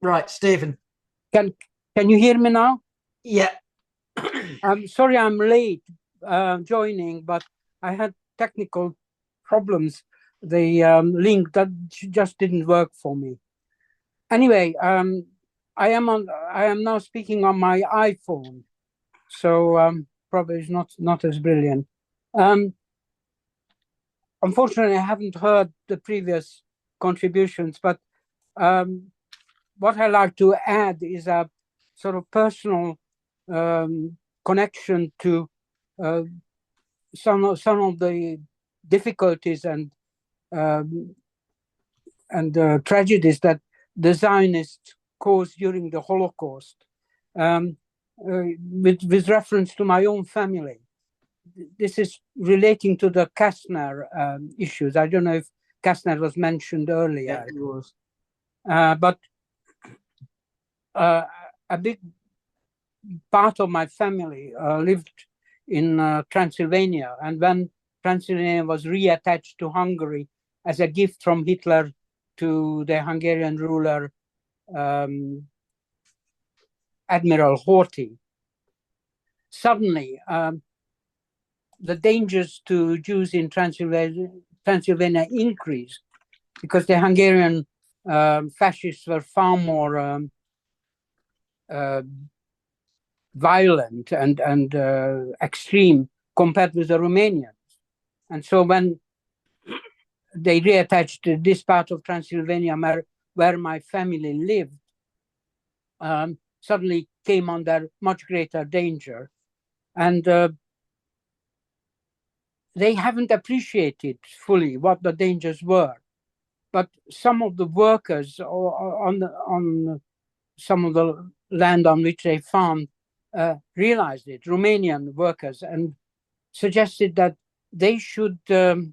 Right, Stephen. Can can you hear me now? Yeah. I'm sorry I'm late joining, but I had technical problems. The link that just didn't work for me. Anyway, I am now speaking on my iPhone, so probably it's not as brilliant. Um, Unfortunately, I haven't heard the previous contributions, but um, what I like to add is a sort of personal connection to uh, some of the difficulties um, and tragedies that the Zionists caused during the Holocaust, um, with reference to my own family. This is relating to the Kastner issues. I don't know if Kastner was mentioned earlier. Yeah, it was. But a big part of my family lived in Transylvania, and when Transylvania was reattached to Hungary as a gift from Hitler to the Hungarian ruler Admiral Horthy, suddenly the dangers to Jews in Transylvania increased because the Hungarian fascists were far more violent and extreme compared with the Romanians. And so when they reattached this part of Transylvania where my family lived, suddenly came under much greater danger. And they haven't appreciated fully what the dangers were. But some of the workers on some of the land on which they farmed realized it, Romanian workers, and suggested that they should, the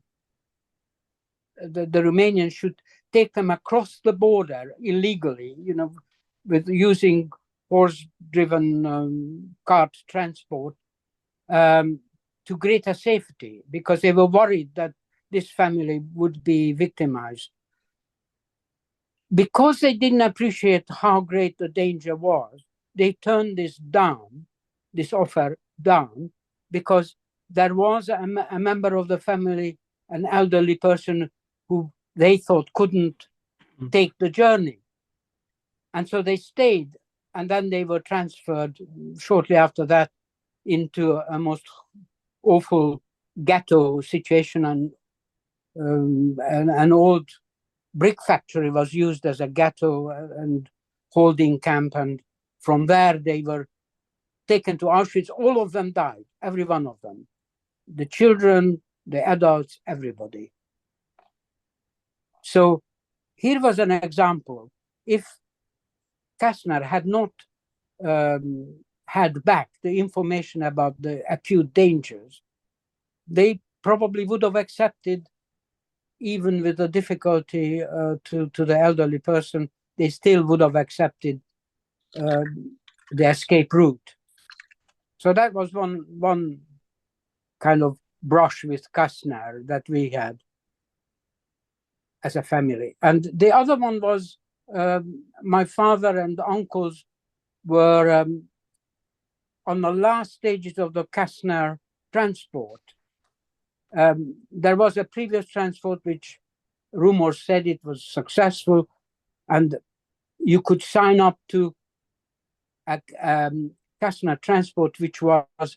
Romanians should take them across the border illegally, with using horse-driven cart transport to greater safety, because they were worried that this family would be victimized. Because they didn't appreciate how great the danger was, they turned this offer down, because there was a member of the family, an elderly person who they thought couldn't take the journey. And so they stayed, and then they were transferred shortly after that into a most awful ghetto situation, and an old brick factory was used as a ghetto and holding camp, and from there they were taken to Auschwitz. All of them died, every one of them. The children, the adults, everybody. So here was an example. If Kastner had not had back the information about the acute dangers, they probably would have accepted, even with the difficulty to the elderly person, they still would have accepted the escape route. So that was one kind of brush with Kastner that we had as a family. And the other one was my father and uncles were on the last stages of the Kastner transport. There was a previous transport which rumors said it was successful, and you could sign up to a Kastner transport which was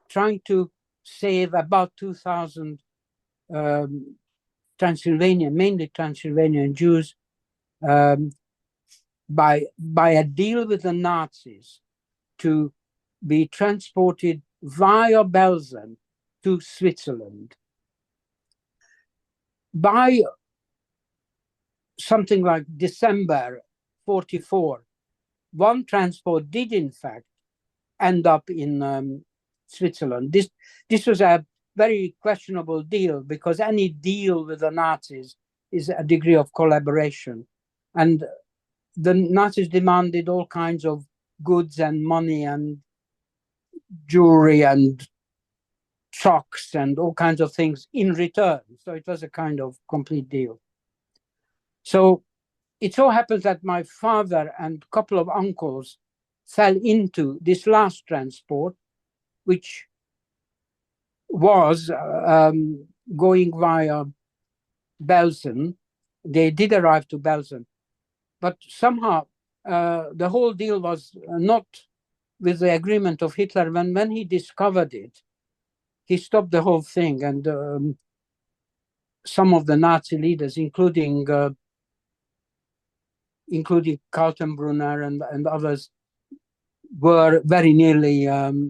trying to save about 2,000 mainly Transylvanian Jews, by a deal with the Nazis to be transported via Belgium to Switzerland. By something like December 1944, one transport did in fact end up in Switzerland. This was a very questionable deal, because any deal with the Nazis is a degree of collaboration, and the Nazis demanded all kinds of goods and money and jewelry and shocks and all kinds of things in return. So it was a kind of complete deal. So it so happens that my father and a couple of uncles fell into this last transport, which was going via Belsen. They did arrive to Belsen, but somehow the whole deal was not with the agreement of Hitler. When he discovered it, he stopped the whole thing, and some of the Nazi leaders, including Kaltenbrunner and others, were very nearly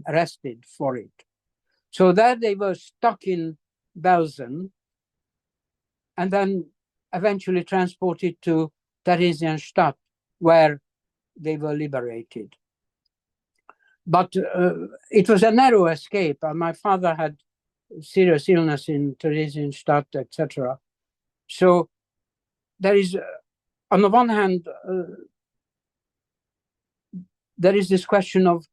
arrested for it. So that they were stuck in Belsen and then eventually transported to Theresienstadt, where they were liberated. But it was a narrow escape. My father had serious illness in Theresienstadt, etc. So there is, on the one hand, there is this question of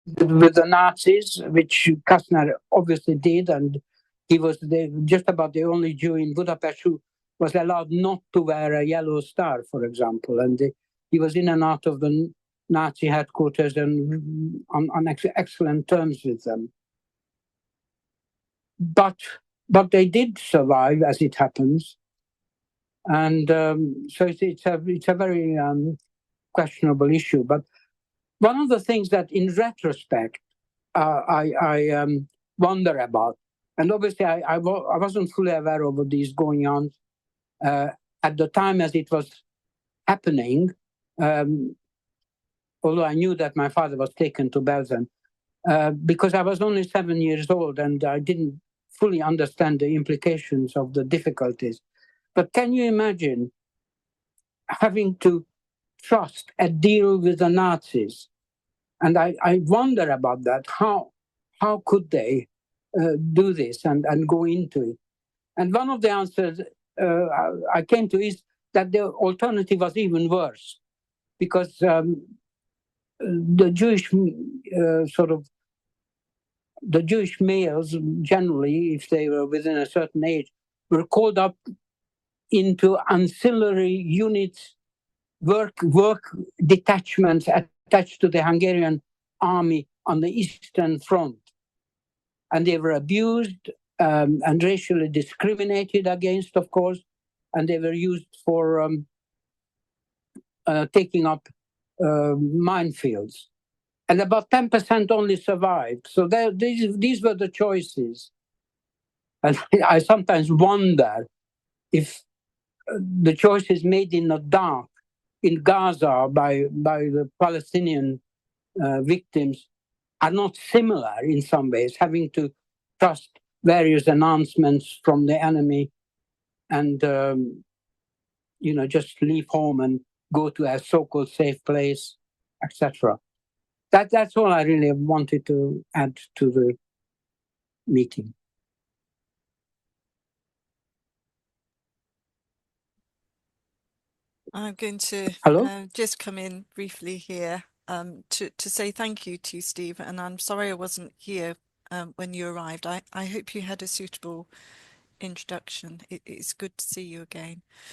with the Nazis, which Kastner obviously did, and he was just about the only Jew in Budapest who was allowed not to wear a yellow star, for example, and he was in and out of the Nazi headquarters and on excellent terms with them. But they did survive, as it happens, and so it's a very questionable issue. But one of the things that, in retrospect, I wonder about, and obviously I wasn't fully aware of these going on at the time as it was happening, although I knew that my father was taken to Belsen, because I was only 7 years old and I didn't fully understand the implications of the difficulties. But can you imagine having to trust a deal with the Nazis? And I wonder about that. How could they do this and go into it? And one of the answers I came to is that the alternative was even worse, because the Jewish the Jewish males generally, if they were within a certain age, were called up into ancillary units, work detachments attached to the Hungarian army on the Eastern Front. And they were abused and racially discriminated against, of course, and they were used for taking up minefields. And about 10% only survived. So these were the choices. And I sometimes wonder if the choices made in the dark in Gaza by the Palestinian victims are not similar in some ways, having to trust various announcements from the enemy and just leave home and go to a so-called safe place, etc. That's all I really wanted to add to the meeting. I'm going to just come in briefly here to say thank you to you, Steve, and I'm sorry I wasn't here when you arrived. I hope you had a suitable introduction. It's good to see you again.